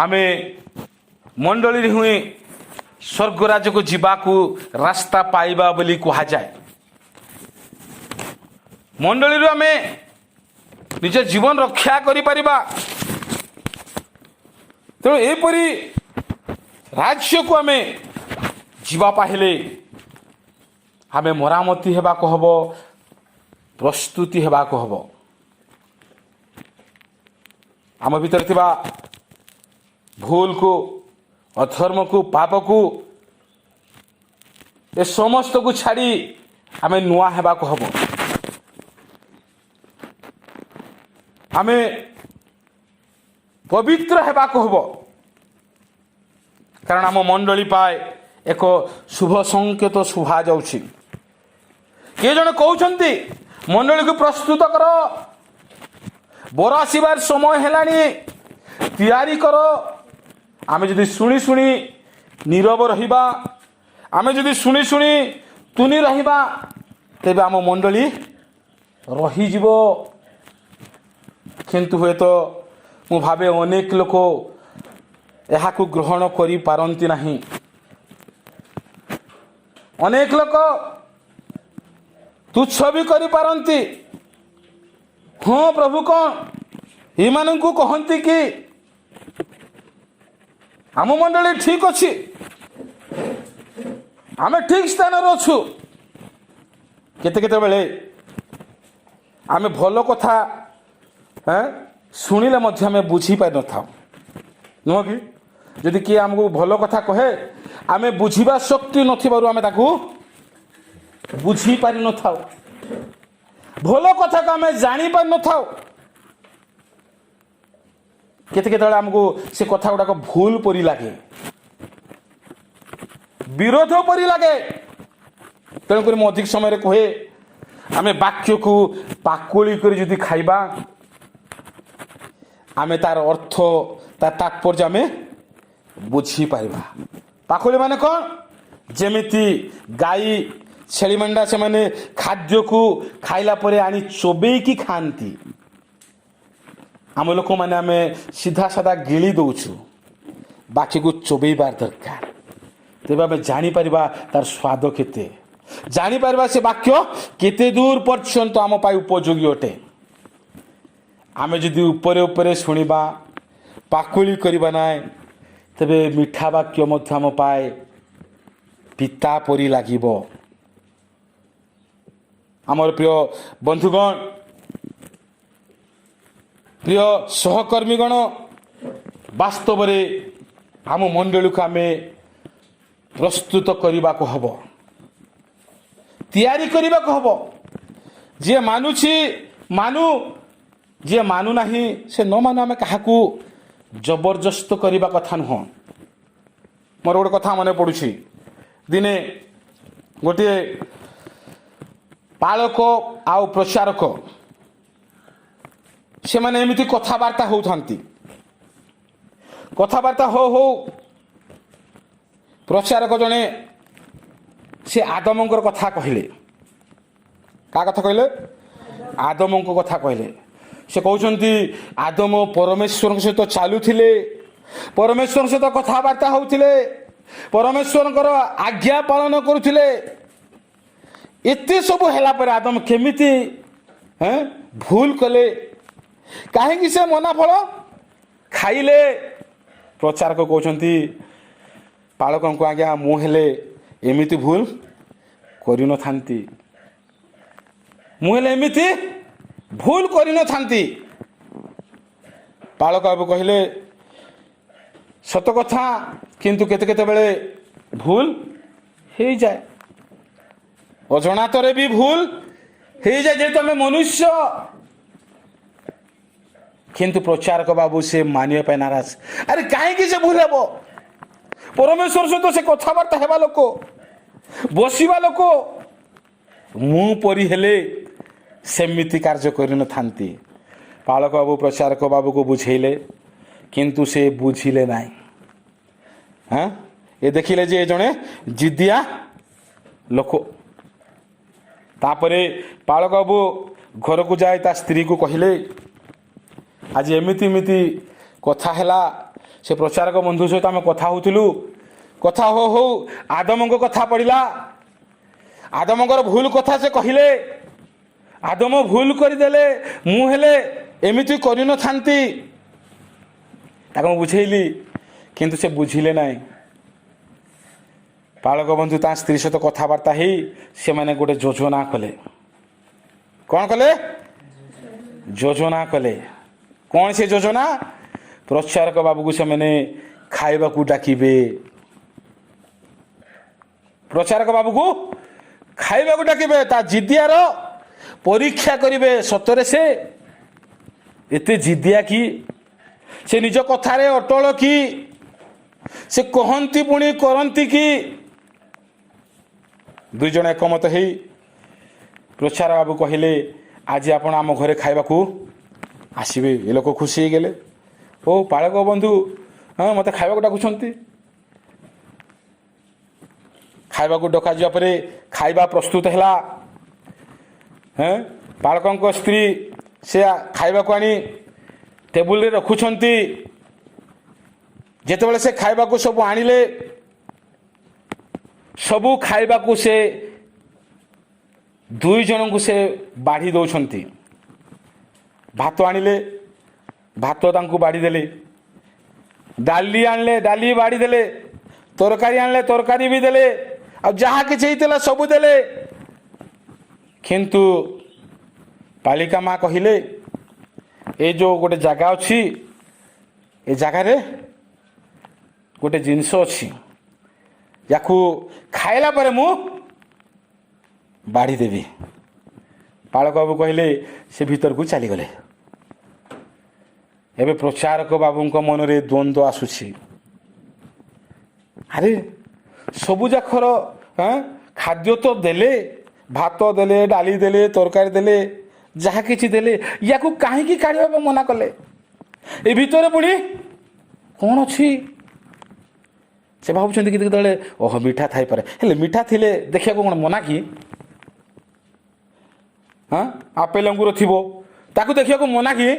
ଆମେ ମଣ୍ଡଳୀରେ ହୁଏ ସ୍ୱର୍ଗ ରାଜ୍ୟକୁ ଯିବାକୁ ରାସ୍ତା ପାଇବା ବୋଲି କୁହାଯାଏ। ମଣ୍ଡଳୀରୁ ଆମେ ନିଜ ଜୀବନ ରକ୍ଷା କରିପାରିବା। ତେଣୁ ଏହିପରି ରାଜ୍ୟକୁ ଆମେ ଯିବା ପାଇଲେ ଆମେ ମରାମତି ହେବାକୁ ହେବ, ପ୍ରସ୍ତୁତି ହେବାକୁ ହେବ। ଆମ ଭିତରେ ଥିବା ଭୁଲକୁ, ଅଧର୍ମକୁ, ପାପକୁ, ଏ ସମସ୍ତକୁ ଛାଡ଼ି ଆମେ ନୂଆ ହେବାକୁ ହେବ। ଆମେ ପବିତ୍ର ହେବାକୁ ହେବ, କାରଣ ଆମ ମଣ୍ଡଳୀ ପାଇଁ ଏକ ଶୁଭ ସଂକେତ ଶୁଭାଯାଉଛି। କିଏ ଜଣେ କହୁଛନ୍ତି ମଣ୍ଡଳୀକୁ ପ୍ରସ୍ତୁତ କର, ବର ଆସିବାର ସମୟ ହେଲାଣି, ତିଆରି କର। ଆମେ ଯଦି ଶୁଣି ଶୁଣି ନୀରବ ରହିବା, ଆମେ ଯଦି ଶୁଣି ଶୁଣି ତୁନି ରହିବା, ତେବେ ଆମ ମଣ୍ଡଳୀ ରହିଯିବ। କିନ୍ତୁ ହୁଏତ ମୁଁ ଭାବେ ଅନେକ ଲୋକ ଏହାକୁ ଗ୍ରହଣ କରିପାରନ୍ତି ନାହିଁ। ଅନେକ ଲୋକ ତୁଚ୍ଛ ବି କରିପାରନ୍ତି। ହଁ ପ୍ରଭୁ କ'ଣ ଏମାନଙ୍କୁ କହନ୍ତି କି ଆମ ମଣ୍ଡଳୀ ଠିକ ଅଛି, ଆମେ ଠିକ ସ୍ଥାନରେ ଅଛୁ। କେତେବେଳେ ଆମେ ଭଲ କଥା ଶୁଣିଲେ ମଧ୍ୟ ଆମେ ବୁଝିପାରିନଥାଉ ନୁହଁ କି? ଯଦି କିଏ ଆମକୁ ଭଲ କଥା କହେ ଆମେ ବୁଝିବା ଶକ୍ତି ନଥିବାରୁ ଆମେ ତାକୁ ବୁଝିପାରିନଥାଉ, ଭଲ କଥାକୁ ଆମେ ଜାଣିପାରିନଥାଉ। କେତେବେଳେ ଆମକୁ ସେ କଥା ଗୁଡ଼ାକ ଭୁଲ ପରି ଲାଗେ, ବିରୋଧ ପରି ଲାଗେ। ତେଣୁକରି ମୁଁ ଅଧିକ ସମୟରେ କୁହେ ଆମେ ବାକ୍ୟକୁ ପାକୁଳି କରି ଯଦି ଖାଇବା ଆମେ ତାର ଅର୍ଥ ତା ତାତ୍ପର୍ଯ୍ୟ ଆମେ ବୁଝିପାରିବା। ପାକୁଳି ମାନେ କ'ଣ? ଯେମିତି ଗାଈ ଛେଳି ମେଣ୍ଢା ସେମାନେ ଖାଦ୍ୟକୁ ଖାଇଲା ପରେ ଆଣି ଚୋବେଇକି ଖାଆନ୍ତି, ଆମ ଲୋକମାନେ ଆମେ ସିଧା ସାଧା ଗିଳି ଦେଉଛୁ, ବାକ୍ୟକୁ ଚୋବେଇବାର ଦରକାର। ତେବେ ଆମେ ଜାଣିପାରିବା ତାର ସ୍ୱାଦ କେତେ, ଜାଣିପାରିବା ସେ ବାକ୍ୟ କେତେ ଦୂର ପର୍ଯ୍ୟନ୍ତ ଆମ ପାଇଁ ଉପଯୋଗୀ ଅଟେ। ଆମେ ଯଦି ଉପରେ ଉପରେ ଶୁଣିବା, ପାକୁଳି କରିବା ନାହିଁ, ତେବେ ମିଠା ବାକ୍ୟ ମଧ୍ୟ ଆମ ପାଇଁ ପିତା ପରି ଲାଗିବ। ଆମର ପ୍ରିୟ ବନ୍ଧୁଗଣ, ପ୍ରିୟ ସହକର୍ମୀଗଣ, ବାସ୍ତବରେ ଆମ ମଣ୍ଡଳୀକୁ ଆମେ ପ୍ରସ୍ତୁତ କରିବାକୁ ହେବ, ତିଆରି କରିବାକୁ ହେବ। ଯିଏ ମାନୁଛି ମାନୁ, ଯିଏ ମାନୁ ନାହିଁ ସେ ନ ମାନୁ। ଆମେ କାହାକୁ ଜବରଦସ୍ତ କରିବା କଥା ନୁହଁ। ମୋର ଗୋଟେ କଥା ମନେ ପଡ଼ୁଛି, ଦିନେ ଗୋଟିଏ ପାଳକ ଆଉ ପ୍ରଚାରକ ସେମାନେ ଏମିତି କଥାବାର୍ତ୍ତା ହେଉଥାନ୍ତି। କଥାବାର୍ତ୍ତା ହଉ ହଉ ପ୍ରଚାରକ ଜଣେ ସେ ଆଦମଙ୍କର କଥା କହିଲେ। କାହା କଥା କହିଲେ? ଆଦମଙ୍କ କଥା କହିଲେ। ସେ କହୁଛନ୍ତି ଆଦମ ପରମେଶ୍ୱରଙ୍କ ସହିତ ଚାଲୁଥିଲେ, ପରମେଶ୍ୱରଙ୍କ ସହିତ କଥାବାର୍ତ୍ତା ହେଉଥିଲେ, ପରମେଶ୍ୱରଙ୍କର ଆଜ୍ଞା ପାଳନ କରୁଥିଲେ। ଏତେ ସବୁ ହେଲା ପରେ ଆଦମ କେମିତି ଭୁଲ କଲେ? କାହିଁକି ସେ ମନା ଫଳ ଖାଇଲେ? ପ୍ରଚାରକ କହୁଛନ୍ତି ପାଳକଙ୍କୁ, ଆଜ୍ଞା ମୁଁ ହେଲେ ଏମିତି ଭୁଲ କରିନଥାନ୍ତି, ମୁଁ ହେଲେ ଏମିତି ଭୁଲ କରିନଥାନ୍ତି। ପାଳକ ବାବୁ କହିଲେ ସତ କଥା, କିନ୍ତୁ କେତେବେଳେ ଭୁଲ ହେଇଯାଏ, ଅଜଣାତରେ ବି ଭୁଲ ହେଇଯାଏ, ଯେହେତୁ ଆମେ ମନୁଷ୍ୟ। କିନ୍ତୁ ପ୍ରଚାରକ ବାବୁ ସେ ମାନିବା ପାଇଁ ନାରାଜ। ଆରେ କାହିଁକି ସେ ଭୁଲ ହେବ? ପରମେଶ୍ୱର ସହିତ ସେ କଥାବାର୍ତ୍ତା ହେବା ଲୋକ, ବସିବା ଲୋକ, ମୁଁ ପରି ହେଲେ ସେମିତି କାର୍ଯ୍ୟ କରିନଥାନ୍ତି। ପାଳକ ବାବୁ ପ୍ରଚାରକ ବାବୁକୁ ବୁଝେଇଲେ, କିନ୍ତୁ ସେ ବୁଝିଲେ ନାହିଁ। ଏ ଦେଖିଲେ ଯେ ଏ ଜଣେ ଜିଦିଆ ଲୋକ। ତାପରେ ପାଳକ ବାବୁ ଘରକୁ ଯାଇ ତା ସ୍ତ୍ରୀକୁ କହିଲେ, ଆଜି ଏମିତି କଥା ହେଲା। ସେ ପ୍ରଚାରକ ବନ୍ଧୁ ସହିତ ଆମେ କଥା ହେଉଥିଲୁ, କଥା ହଉ ହଉ ଆଦମଙ୍କ କଥା ପଡ଼ିଲା। ଆଦମଙ୍କର ଭୁଲ କଥା ସେ କହିଲେ, ଆଦମ ଭୁଲ କରିଦେଲେ, ମୁଁ ହେଲେ ଏମିତି କରିନଥାନ୍ତି। ତାକୁ ମୁଁ ବୁଝେଇଲି, କିନ୍ତୁ ସେ ବୁଝିଲେ ନାହିଁ। ପାଳକ ବନ୍ଧୁ ତା ସ୍ତ୍ରୀ ସହିତ କଥାବାର୍ତ୍ତା ହେଇ ସେମାନେ ଗୋଟେ ଯୋଜନା କଲେ। କ'ଣ କଲେ? ଯୋଜନା କଲେ। କ'ଣ ସେ ଯୋଜନା? ପ୍ରଚାରକ ବାବୁକୁ ସେମାନେ ଖାଇବାକୁ ଡାକିବେ। ପ୍ରଚାରକ ବାବୁକୁ ଖାଇବାକୁ ଡାକିବେ, ତା ଜିଦିଆର ପରୀକ୍ଷା କରିବେ। ସତରେ ସେ ଏତେ ଜିଦିଆ କି? ସେ ନିଜ କଥାରେ ଅଟଳ କି? ସେ କହନ୍ତି ପୁଣି କରନ୍ତି କି? ଦୁଇ ଜଣ ଏକମତ ହେଇ ପ୍ରଚାର ବାବୁ କହିଲେ, ଆଜି ଆପଣ ଆମ ଘରେ ଖାଇବାକୁ ଆସିବେ। ଏ ଲୋକ ଖୁସି ହେଇଗଲେ। ଓ ପାଳକ ବନ୍ଧୁ ମୋତେ ଖାଇବାକୁ ଡାକୁଛନ୍ତି। ଖାଇବାକୁ ଡକାଯିବା ପରେ ଖାଇବା ପ୍ରସ୍ତୁତ ହେଲା। ପାଳକଙ୍କ ସ୍ତ୍ରୀ ସେ ଖାଇବାକୁ ଆଣି ଟେବୁଲରେ ରଖୁଛନ୍ତି। ଯେତେବେଳେ ସେ ଖାଇବାକୁ ସବୁ ଆଣିଲେ, ସବୁ ଖାଇବାକୁ ସେ ଦୁଇ ଜଣଙ୍କୁ ସେ ବାଢ଼ି ଦେଉଛନ୍ତି। ଭାତ ଆଣିଲେ, ଭାତ ତାଙ୍କୁ ବାଢ଼ି ଦେଲେ। ଡାଲି ଆଣିଲେ, ଡାଲି ବାଢ଼ି ଦେଲେ। ତରକାରୀ ଆଣିଲେ, ତରକାରୀ ବି ଦେଲେ। ଆଉ ଯାହା କିଛି ହେଇଥିଲା ସବୁ ଦେଲେ। କିନ୍ତୁ ପାଳିକା ମା କହିଲେ, ଏ ଯେଉଁ ଗୋଟେ ଜାଗା ଅଛି ଏ ଜାଗାରେ ଗୋଟେ ଜିନିଷ ଅଛି, ୟାକୁ ଖାଇଲା ପରେ ମୁଁ ବାଢ଼ି ଦେବି। ପାଳକ ବାବୁ କହିଲେ, ସେ ଭିତରକୁ ଚାଲିଗଲେ। ଏବେ ପ୍ରଚାରକ ବାବୁଙ୍କ ମନରେ ଦ୍ୱନ୍ଦ୍ୱ ଆସୁଛି। ଆରେ ସବୁଯାକର ଖାଦ୍ୟ ତ ଦେଲେ, ଭାତ ଦେଲେ, ଡାଲି ଦେଲେ, ତରକାରୀ ଦେଲେ, ଯାହା କିଛି ଦେଲେ, ୟାକୁ କାହିଁକି କାଢ଼ିବା ପାଇଁ ମନା କଲେ? ଏ ଭିତରେ ପୁଣି କ'ଣ ଅଛି? ସେ ଭାବୁଛନ୍ତି କି କେତେବେଳେ ଓହୋ ମିଠା ଥାଇପାରେ, ହେଲେ ମିଠା ଥିଲେ ଦେଖିବାକୁ କ'ଣ ମନା କି? ଆପେଲ ଅଙ୍ଗୁର ଥିବ, ତାକୁ ଦେଖିବାକୁ ମନା କି?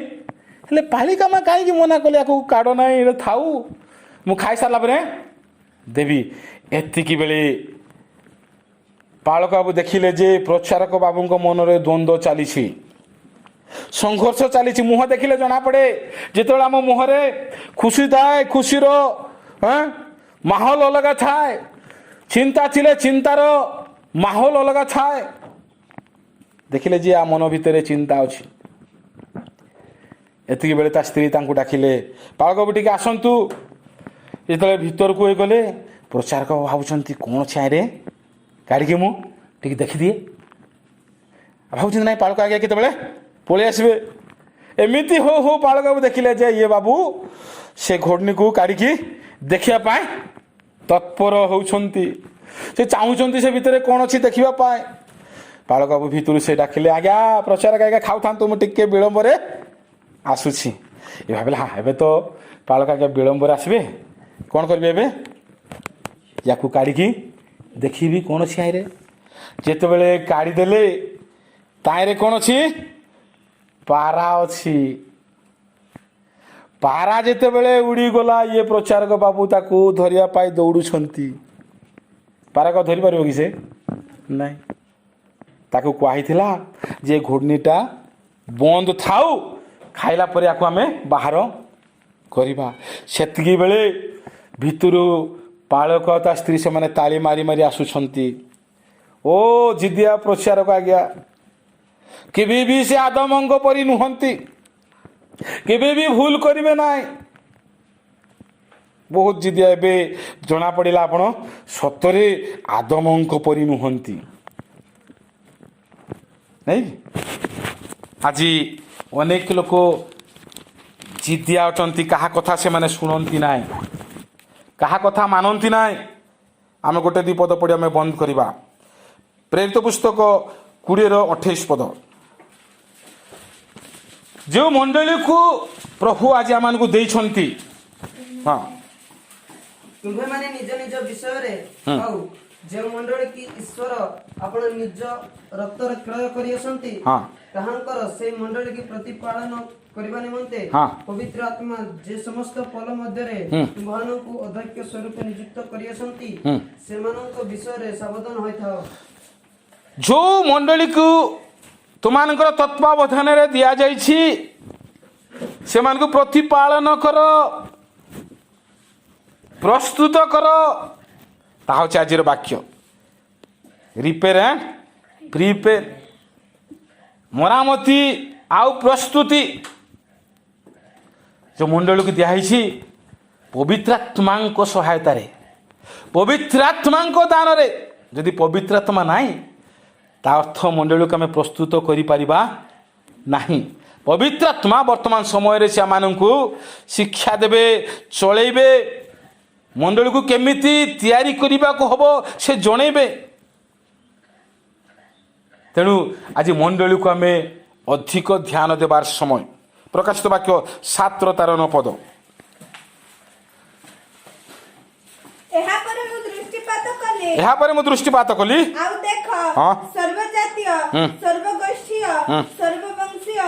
ହେଲେ ପାଳିକା ମା କାହିଁକି ମନା କଲେ ୟାକୁ କାଢ଼ ନାହିଁ, ଏଇଟା ଥାଉ, ମୁଁ ଖାଇସାରିଲା ପରେ ଦେବି। ଏତିକି ବେଳେ ପାଳକ ବାବୁ ଦେଖିଲେ ଯେ ପ୍ରଚାରକ ବାବୁଙ୍କ ମନରେ ଦ୍ୱନ୍ଦ୍ୱ ଚାଲିଛି, ସଂଘର୍ଷ ଚାଲିଛି। ମୁହଁ ଦେଖିଲେ ଜଣାପଡ଼େ। ଯେତେବେଳେ ଆମ ମୁହଁରେ ଖୁସି ଥାଏ, ଖୁସିର ମାହୋଲ ଅଲଗା ଥାଏ, ଚିନ୍ତା ଥିଲେ ଚିନ୍ତାର ମାହୋଲ ଅଲଗା ଥାଏ। ଦେଖିଲେ ଯେ ଆ ମନ ଭିତରେ ଚିନ୍ତା ଅଛି। ଏତିକି ବେଳେ ତା ସ୍ତ୍ରୀ ତାଙ୍କୁ ଡାକିଲେ, ପାଳକ ବାବୁ ଟିକେ ଆସନ୍ତୁ। ଯେତେବେଳେ ଭିତରକୁ ଗଲେ, ପ୍ରଚାରକ ଭାବୁଛନ୍ତି କ'ଣ ଅଛି ଆରେ, କାଢ଼ିକି ମୁଁ ଟିକେ ଦେଖିଦିଏ। ଭାବୁଛନ୍ତି ନାଇଁ ପାଳକ ଆଜ୍ଞା କେତେବେଳେ ପଳେଇ ଆସିବେ। ଏମିତି ହଉ ହଉ ପାଳକ ବାବୁ ଦେଖିଲେ ଯେ ଇଏ ବାବୁ ସେ ଘୋଡ଼ନୀକୁ କାଢ଼ିକି ଦେଖିବା ପାଇଁ ତତ୍ପର ହେଉଛନ୍ତି। ସେ ଚାହୁଁଛନ୍ତି ସେ ଭିତରେ କ'ଣ ଅଛି ଦେଖିବା ପାଇଁ। ପାଳକ ବାବୁ ଭିତରୁ ସେ ଡାକିଲେ, ଆଜ୍ଞା ପ୍ରଚାରକ ଆଜ୍ଞା ଖାଉଥାନ୍ତୁ, ମୁଁ ଟିକେ ବିଳମ୍ବରେ ଆସୁଛି। ଏ ଭାବିଲା ଏବେ ତ ପାଳକ ଆଜ୍ଞା ବିଳମ୍ବରେ ଆସିବେ, କ'ଣ କରିବେ ଏବେ? ୟାକୁ କାଢ଼ିକି ଦେଖିବି କ'ଣ ଅଛି ଆଇରେ। ଯେତେବେଳେ କାଢ଼ିଦେଲେ, ତାଇରେ କ'ଣ ଅଛି? ପାରା ଅଛି। ପାରା ଯେତେବେଳେ ଉଡ଼ିଗଲା, ଇଏ ପ୍ରଚାରକ ବାବୁ ତାକୁ ଧରିବା ପାଇଁ ଦୌଡ଼ୁଛନ୍ତି। ପାରାକୁ ଧରିପାରିବ କି ସେ? ନାଇଁ। ତାକୁ କୁହାହେଇଥିଲା ଯେ ଘୋଡ଼ନୀଟା ବନ୍ଦ ଥାଉ, ଖାଇଲା ପରେ ୟାକୁ ଆମେ ବାହାର କରିବା। ସେତିକି ବେଳେ ଭିତରୁ ପାଳକ ତା ସ୍ତ୍ରୀ ସେମାନେ ତାଳି ମାରି ମାରି ଆସୁଛନ୍ତି। ଓ ଜିଦିଆ ପ୍ରଚାରକ ଆଜ୍ଞା, କେବେ ବି ସେ ଆଦମଙ୍କ ପରି ନୁହନ୍ତି, କେବେ ବି ଭୁଲ କରିବେ ନାହିଁ। ବହୁତ ଜିଦିଆ। ଏବେ ଜଣାପଡ଼ିଲା ଆପଣ ସତରେ ଆଦମଙ୍କ ପରି ନୁହନ୍ତି। ନାଇଁ, ଆଜି ଅନେକ ଲୋକ ଜିଦିଆ ଅଛନ୍ତି, କାହା କଥା ସେମାନେ ଶୁଣନ୍ତି ନାହିଁ, କାହା କଥା ମାନନ୍ତି ନାହିଁ। ଆମେ ଗୋଟେ ଦୁଇ ପଦ ପଢ଼ି ଆମେ ବନ୍ଦ କରିବା। ପ୍ରେରିତ ପୁସ୍ତକ 20:28 ପଦ। ଯେଉଁ ମଣ୍ଡଳୀକୁ ପ୍ରଭୁ ଆଜି ଆମମାନଙ୍କୁ ଦେଇଛନ୍ତି, ହଁ, ତୁମ୍ଭେମାନେ ନିଜ ନିଜ ବିଷୟରେ ଆଉ ଯେଉଁ ମଣ୍ଡଳୀ କି ଈଶ୍ୱର ଆପଣ ନିଜ ରକ୍ତରେ କ୍ରୟ କରିଅଛନ୍ତି, ତାହାଙ୍କର ସେଇ ମଣ୍ଡଳୀ କି ପ୍ରତିପାଳନ କରିବା ନିମନ୍ତେ ପବିତ୍ର ଆତ୍ମା ଯେ ସମସ୍ତ ପଲ ମଧ୍ୟରେ ତୁମ୍ଭମାନଙ୍କୁ ଅଧ୍ୟକ୍ଷ ସ୍ୱରୂପ ନିଯୁକ୍ତ କରିଅଛନ୍ତି, ସେମାନଙ୍କ ବିଷୟରେ ସାବଧାନ ହୋଇଥାଅ। ଯେଉଁ ମଣ୍ଡଳୀକୁ ତୁମମାନଙ୍କର ତତ୍ତ୍ୱାବଧାନରେ ଦିଆଯାଇଛି, ସେମାନଙ୍କୁ ପ୍ରତିପାଳନ କର, ପ୍ରସ୍ତୁତ କର। ତାହା ହେଉଛି ଆଜିର ବାକ୍ୟ। ରିପେୟାର ଆଣ୍ଡ ପ୍ରିପେୟାର, ମରାମତି ଆଉ ପ୍ରସ୍ତୁତି। ଯେଉଁ ମଣ୍ଡଳୀକୁ ଦିଆହେଇଛି ପବିତ୍ରାତ୍ମାଙ୍କ ସହାୟତାରେ, ପବିତ୍ରାତ୍ମାଙ୍କ ଦାନରେ। ଯଦି ପବିତ୍ରାତ୍ମା ନାହିଁ, ତା ଅର୍ଥ ମଣ୍ଡଳୀକୁ ଆମେ ପ୍ରସ୍ତୁତ କରିପାରିବା ନାହିଁ। ପବିତ୍ରାତ୍ମା ବର୍ତ୍ତମାନ ସମୟରେ ସେମାନଙ୍କୁ ଶିକ୍ଷା ଦେବେ, ଚଳେଇବେ, ମଣ୍ଡଳୀକୁ କେମିତି ତିଆରି କରିବାକୁ ହବ ସେ ଜଣେଇବେ। ତେଣୁ ଆଜି ମଣ୍ଡଳୀକୁ ଆମେ ଅଧିକ ଧ୍ୟାନ ଦେବାର ସମୟ। ପ୍ରକାଶିତ ବାକ୍ୟ 7:9 ପଦ। ଏହାପରେ ମୁଁ ଦୃଷ୍ଟିପାତ କଲି, ଆଉ ଦେଖ, ସର୍ବଜାତୀୟ, ସର୍ବଗୋଷ୍ଠୀୟ, ସର୍ବବଂଶୀୟ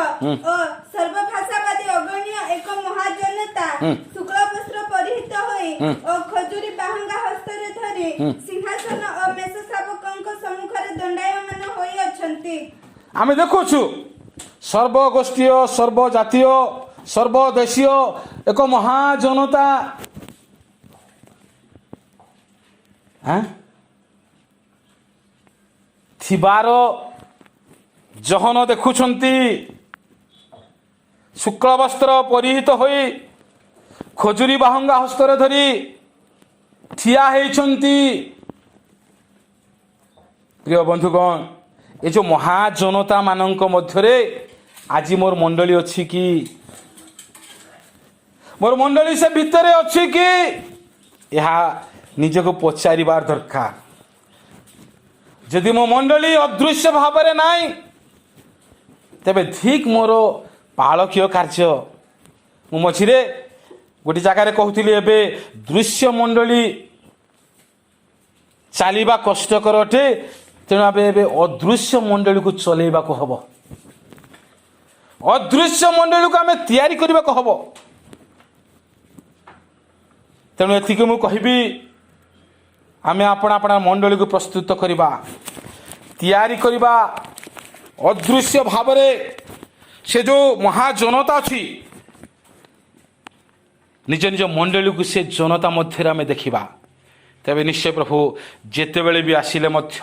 ଓ ସର୍ବଭାଷାବାଦୀ ଅଗଣ୍ୟ ଏକ ମହାଜନତା ଶୁକ୍ଳ ବସ୍ତ୍ର ପରିହିତ ହୋଇ ଓ ଖଜୁରୀ ବାହୁଙ୍ଗା ହସ୍ତରେ ଧରି ସିଂହାସନ ଓ ମେଷ ଶାବକଙ୍କ ସମ୍ମୁଖରେ ଦଣ୍ଡାୟମାନ ହୋଇଅଛନ୍ତି। ଆମେ ଦେଖୁଛୁ ସର୍ବଗୋଷ୍ଠୀୟ, ସର୍ବଜାତୀୟ, ସର୍ବଦେଶୀୟ ଏକ ମହାଜନତା ଥିବାର ଜହନ ଦେଖୁଛନ୍ତି। ଶୁକ୍ଳ ବସ୍ତ୍ର ପରିହିତ ହୋଇ ଖଜୁରୀ ବାହୁଙ୍ଗା ହସ୍ତରେ ଧରି ଠିଆ ହେଇଛନ୍ତି। ପ୍ରିୟ ବନ୍ଧୁଗଣ, ଏ ଯେଉଁ ମହାଜନତା ମାନଙ୍କ ମଧ୍ୟରେ ଆଜି ମୋର ମଣ୍ଡଳୀ ଅଛି କି? ମୋର ମଣ୍ଡଳୀ ସେ ଭିତରେ ଅଛି କି? ଏହା ନିଜକୁ ପଚାରିବାର ଦରକାର। ଯଦି ମୋ ମଣ୍ଡଳୀ ଅଦୃଶ୍ୟ ଭାବରେ ନାହିଁ, ତେବେ ଠିକ୍ ମୋର ପାଳକୀୟ କାର୍ଯ୍ୟ। ମୁଁ ମଝିରେ ଗୋଟେ ଜାଗାରେ କହୁଥିଲି, ଏବେ ଦୃଶ୍ୟ ମଣ୍ଡଳୀ ଚାଲିବା କଷ୍ଟକର ଅଟେ, ତେଣୁ ଏବେ ଅଦୃଶ୍ୟ ମଣ୍ଡଳୀକୁ ଚଲେଇବାକୁ ହବ। ଅଦୃଶ୍ୟ ମଣ୍ଡଳୀକୁ ଆମେ ତିଆରି କରିବାକୁ ହବ। ତେଣୁ ଏତିକି ମୁଁ କହିବି, ଆମେ ଆପଣା ମଣ୍ଡଳୀକୁ ପ୍ରସ୍ତୁତ କରିବା, ତିଆରି କରିବା। ଅଦୃଶ୍ୟ ଭାବରେ ସେ ଯେଉଁ ମହାଜନତା ଅଛି, ନିଜ ନିଜ ମଣ୍ଡଳୀକୁ ସେ ଜନତା ମଧ୍ୟରେ ଆମେ ଦେଖିବା। ତେବେ ନିଶ୍ଚୟ ପ୍ରଭୁ ଯେତେବେଳେ ବି ଆସିଲେ ମଧ୍ୟ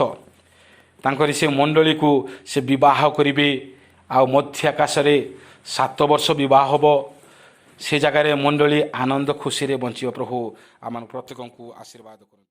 ତାଙ୍କରି ସେ ମଣ୍ଡଳୀକୁ ସେ ବିବାହ କରିବେ। ଆଉ ମଧ୍ୟ ଆକାଶରେ 7 ବର୍ଷ ବିବାହ ହେବ। ସେ ଜାଗାରେ ମଣ୍ଡଳୀ ଆନନ୍ଦ ଖୁସିରେ ବଞ୍ଚିବ। ପ୍ରଭୁ ଆମ ପ୍ରତ୍ୟେକଙ୍କୁ ଆଶୀର୍ବାଦ କରନ୍ତୁ।